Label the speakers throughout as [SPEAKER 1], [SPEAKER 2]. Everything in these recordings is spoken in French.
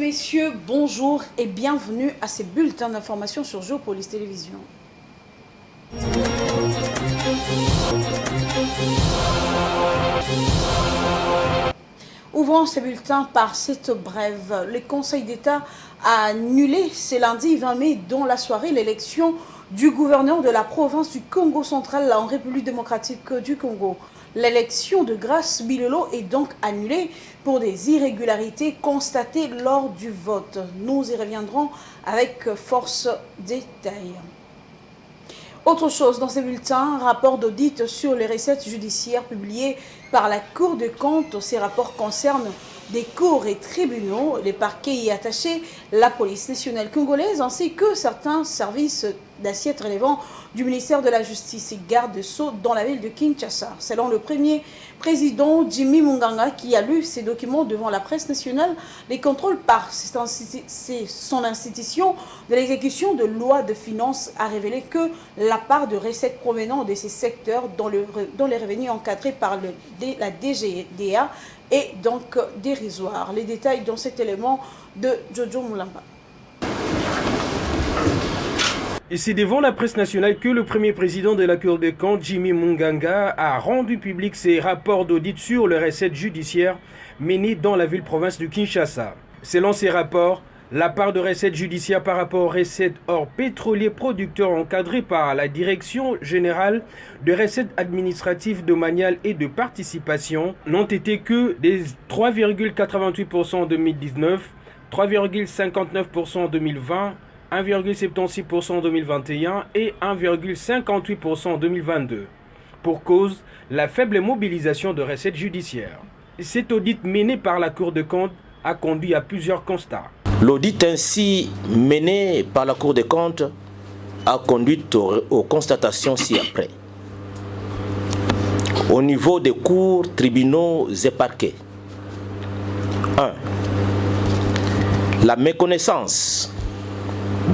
[SPEAKER 1] Messieurs, bonjour et bienvenue à ces bulletins d'information sur Géopolis Télévision. Ouvrons ces bulletins par cette brève. Le Conseil d'État a annulé ce lundi 20 mai dans la soirée l'élection du gouverneur de la province du Congo central en République démocratique du Congo. L'élection de Grace Bilolo est donc annulée pour des irrégularités constatées lors du vote. Nous y reviendrons avec force détail. Autre chose dans ces bulletins, rapport d'audit sur les recettes judiciaires publiés par la Cour des comptes. Ces rapports concernent des cours et tribunaux, les parquets y attachés, la police nationale congolaise ainsi que certains services d'assiette relevant du ministère de la Justice et garde des Sceaux dans la ville de Kinshasa. Selon le premier président Jimmy Munganga qui a lu ces documents devant la presse nationale, les contrôles par son institution de l'exécution de loi de finances a révélé que la part de recettes provenant de ces secteurs dans les revenus encadrés par la DGDA est donc dérisoire. Les détails dans cet élément de Jojo Moulamba.
[SPEAKER 2] Et c'est devant la presse nationale que le premier président de la Cour des comptes, Jimmy Munganga, a rendu public ses rapports d'audit sur les recettes judiciaires menées dans la ville-province de Kinshasa. Selon ces rapports, la part de recettes judiciaires par rapport aux recettes hors pétroliers producteurs encadrées par la Direction générale de recettes administratives domaniales et de participation n'ont été que des 3,88% en 2019, 3,59% en 2020, 1,76% en 2021 et 1,58% en 2022. Pour cause, la faible mobilisation de recettes judiciaires. Cet audit mené par la Cour des comptes a conduit à plusieurs constats.
[SPEAKER 3] L'audit ainsi mené par la Cour des comptes a conduit aux constatations ci-après. Au niveau des cours, tribunaux et parquets. 1. La méconnaissance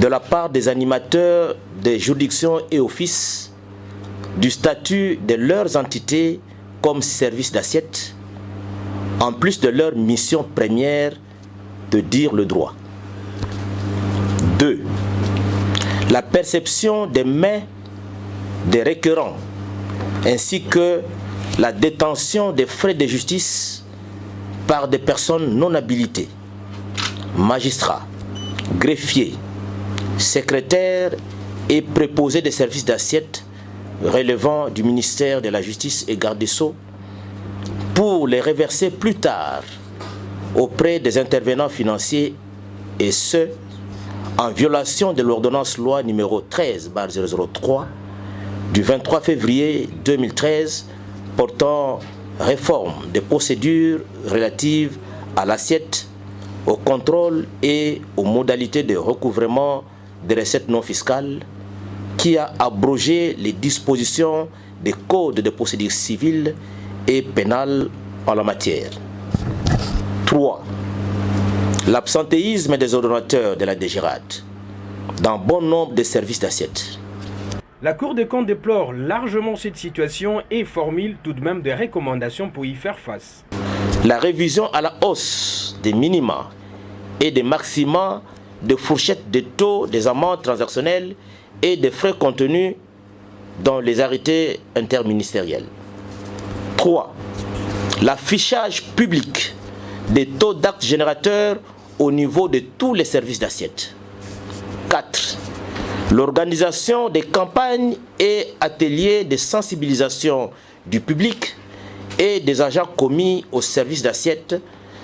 [SPEAKER 3] de la part des animateurs des juridictions et offices du statut de leurs entités comme service d'assiette, en plus de leur mission première de dire le droit. 2. La perception des mains des requérants ainsi que la détention des frais de justice par des personnes non habilitées, magistrats, greffiers, secrétaires et préposés des services d'assiette relevant du ministère de la Justice et garde des Sceaux pour les reverser plus tard auprès des intervenants financiers, et ce, en violation de l'ordonnance loi numéro 13/003 du 23 février 2013 portant réforme des procédures relatives à l'assiette, au contrôle et aux modalités de recouvrement des recettes non fiscales, qui a abrogé les dispositions des codes de procédure civile et pénale en la matière. 3. L'absentéisme des ordonnateurs de la DGRAD dans bon nombre de services d'assiette.
[SPEAKER 2] La Cour des comptes déplore largement cette situation et formule tout de même des recommandations pour y faire face.
[SPEAKER 3] La révision à la hausse des minima et des maxima de fourchettes de taux des amendes transactionnelles et des frais contenus dans les arrêtés interministériels. 3. L'affichage public des taux d'actes générateurs au niveau de tous les services d'assiette. 4. L'organisation des campagnes et ateliers de sensibilisation du public et des agents commis au service d'assiette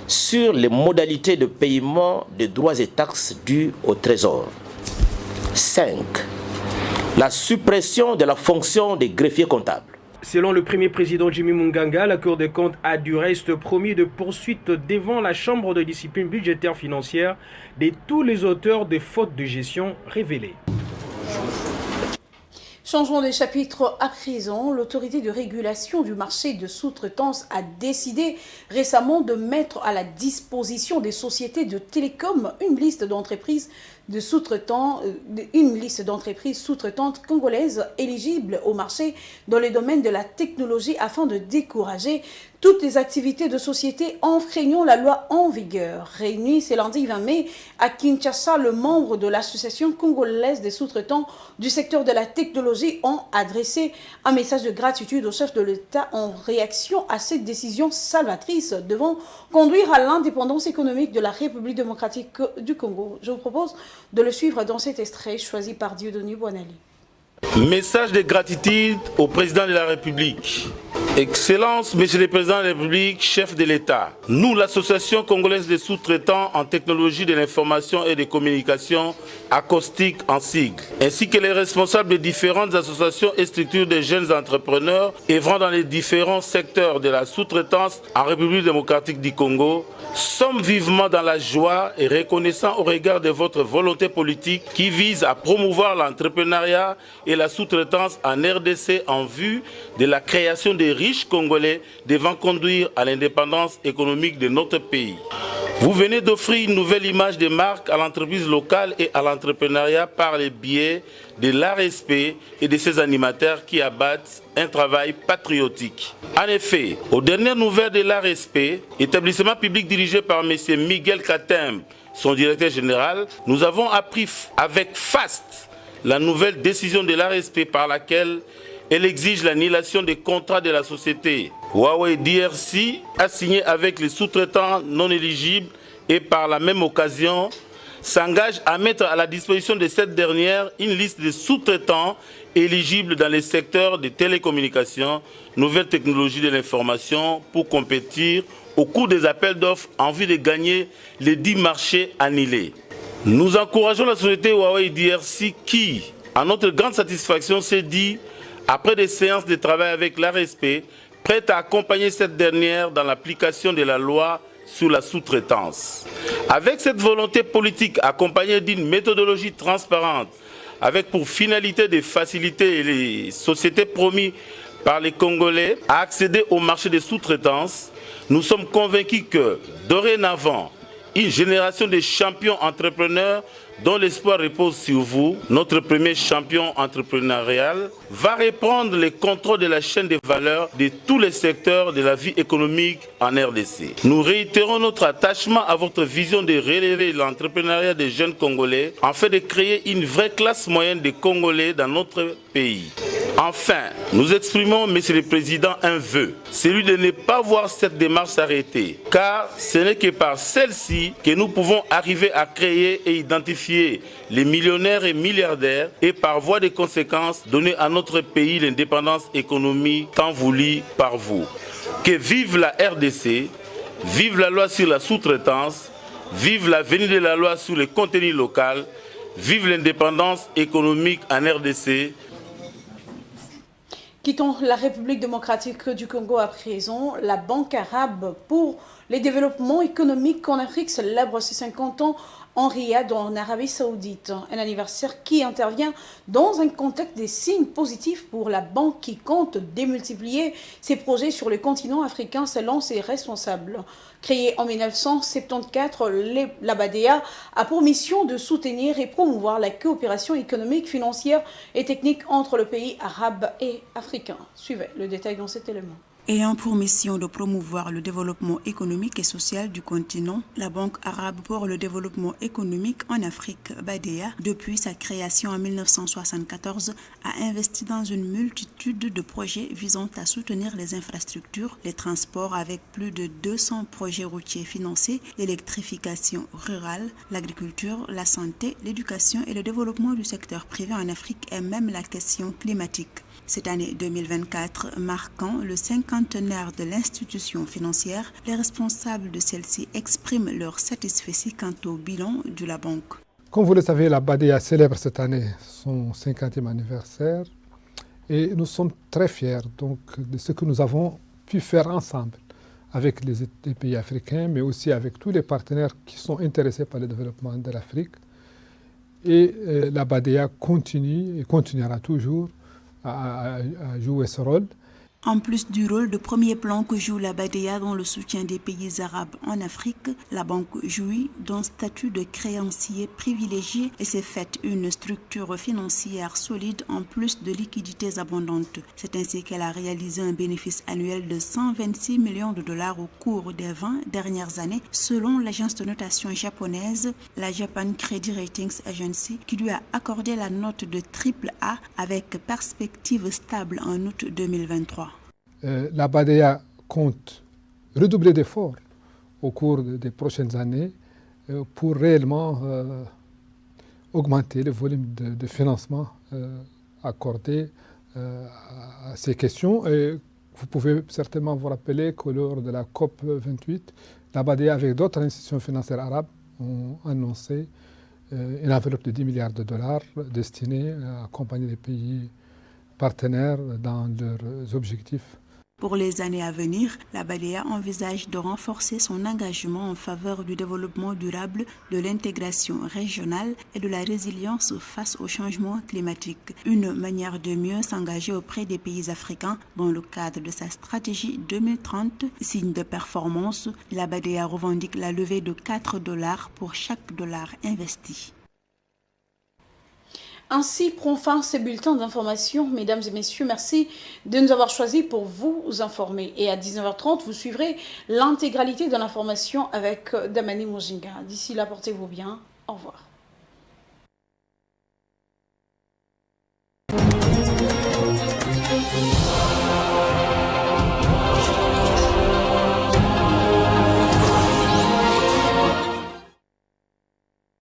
[SPEAKER 3] sur les modalités de paiement des droits et taxes dus au Trésor. 5. La suppression de la fonction des greffiers comptables.
[SPEAKER 2] Selon le premier président Jimmy Munganga, la Cour des comptes a du reste promis de poursuites devant la Chambre de discipline budgétaire financière de tous les auteurs de fautes de gestion révélées.
[SPEAKER 1] Changement de chapitre à présent, l'autorité de régulation du marché de sous-traitance a décidé récemment de mettre à la disposition des sociétés de télécom une liste d'entreprises sous-traitantes congolaises éligibles au marché dans les domaines de la technologie afin de décourager toutes les activités de société enfreignant la loi en vigueur. Réunis ce lundi 20 mai à Kinshasa, le membre de l'Association congolaise des sous-traitants du secteur de la technologie ont adressé un message de gratitude au chef de l'État en réaction à cette décision salvatrice devant conduire à l'indépendance économique de la République démocratique du Congo. Je vous propose de le suivre dans cet extrait choisi par Dieudonné Boinali.
[SPEAKER 4] Message de gratitude au président de la République. Excellence, Monsieur le Président de la République, chef de l'État. Nous, l'Association congolaise des sous-traitants en technologie de l'information et des communications, acoustique en sigle, ainsi que les responsables des différentes associations et structures de jeunes entrepreneurs œuvrant dans les différents secteurs de la sous-traitance en République démocratique du Congo, sommes vivement dans la joie et reconnaissants au regard de votre volonté politique qui vise à promouvoir l'entrepreneuriat et la sous-traitance en RDC en vue de la création des riches Congolais devant conduire à l'indépendance économique de notre pays. Vous venez d'offrir une nouvelle image de marque à l'entreprise locale et à l'entrepreneuriat par le biais de l'ARSP et de ses animateurs qui abattent un travail patriotique. En effet, aux dernières nouvelles de l'ARSP, établissement public dirigé par M. Miguel Katem, son directeur général, nous avons appris avec faste la nouvelle décision de l'ARSP par laquelle elle exige l'annulation des contrats de la société Huawei DRC a signé avec les sous-traitants non éligibles et par la même occasion s'engage à mettre à la disposition de cette dernière une liste de sous-traitants éligibles dans les secteurs des télécommunications, nouvelles technologies de l'information pour compétir au cours des appels d'offres en vue de gagner les 10 marchés annulés. Nous encourageons la société Huawei DRC qui, à notre grande satisfaction, s'est dit, après des séances de travail avec l'ARSP, prête à accompagner cette dernière dans l'application de la loi sur la sous-traitance. Avec cette volonté politique accompagnée d'une méthodologie transparente, avec pour finalité de faciliter les sociétés promises par les Congolais à accéder au marché des sous-traitance, nous sommes convaincus que, dorénavant, une génération de champions entrepreneurs dont l'espoir repose sur vous, notre premier champion entrepreneurial, va reprendre le contrôle de la chaîne de valeur de tous les secteurs de la vie économique en RDC. Nous réitérons notre attachement à votre vision de relever l'entrepreneuriat des jeunes Congolais afin de créer une vraie classe moyenne de Congolais dans notre pays. Enfin, nous exprimons, Monsieur le Président, un vœu, celui de ne pas voir cette démarche s'arrêter, car ce n'est que par celle-ci que nous pouvons arriver à créer et identifier les millionnaires et milliardaires et par voie de conséquence donner à notre pays l'indépendance économique tant voulue par vous. Que vive la RDC, vive la loi sur la sous-traitance, vive la venue de la loi sur le contenu local, vive l'indépendance économique en RDC.
[SPEAKER 1] Quittons la République démocratique du Congo à présent. La Banque arabe pour les développements économiques en Afrique célèbre ses 50 ans en Riyad, en Arabie Saoudite. Un anniversaire qui intervient dans un contexte des signes positifs pour la banque qui compte démultiplier ses projets sur le continent africain selon ses responsables. Créée en 1974, la BADEA a pour mission de soutenir et promouvoir la coopération économique, financière et technique entre le pays arabe et africain. Suivez le détail dans cet élément.
[SPEAKER 5] Ayant pour mission de promouvoir le développement économique et social du continent, la Banque arabe pour le développement économique en Afrique, BADEA, depuis sa création en 1974, a investi dans une multitude de projets visant à soutenir les infrastructures, les transports avec plus de 200 projets routiers financés, l'électrification rurale, l'agriculture, la santé, l'éducation et le développement du secteur privé en Afrique et même la question climatique. Cette année 2024 marquant le cinquantenaire de l'institution financière, les responsables de celle-ci expriment leur satisfaction quant au bilan de la banque.
[SPEAKER 6] Comme vous le savez, la BADEA célèbre cette année son 50e anniversaire et nous sommes très fiers donc, de ce que nous avons pu faire ensemble avec les pays africains, mais aussi avec tous les partenaires qui sont intéressés par le développement de l'Afrique. Et la BADEA continue et continuera toujours à jouer ce rôle.
[SPEAKER 5] En plus du rôle de premier plan que joue la BADEA dans le soutien des pays arabes en Afrique, la banque jouit d'un statut de créancier privilégié et s'est faite une structure financière solide en plus de liquidités abondantes. C'est ainsi qu'elle a réalisé un bénéfice annuel de 126 millions de dollars au cours des 20 dernières années, selon l'agence de notation japonaise, la Japan Credit Ratings Agency, qui lui a accordé la note de AAA avec perspective stable en août 2023.
[SPEAKER 6] La BADEA compte redoubler d'efforts au cours des prochaines années pour réellement augmenter le volume de financement accordé à ces questions. Et vous pouvez certainement vous rappeler que lors de la COP 28, la BADEA avec d'autres institutions financières arabes ont annoncé une enveloppe de 10 milliards de dollars destinée à accompagner les pays partenaires dans leurs objectifs.
[SPEAKER 5] Pour les années à venir, la BADEA envisage de renforcer son engagement en faveur du développement durable, de l'intégration régionale et de la résilience face au changement climatique. Une manière de mieux s'engager auprès des pays africains dans le cadre de sa stratégie 2030. Signe de performance, la BADEA revendique la levée de $4 pour chaque dollar investi.
[SPEAKER 1] Ainsi prend fin ces bulletins d'information. Mesdames et messieurs, merci de nous avoir choisis pour vous informer. Et à 19h30, vous suivrez l'intégralité de l'information avec Damani Mojinga. D'ici là, portez-vous bien. Au revoir.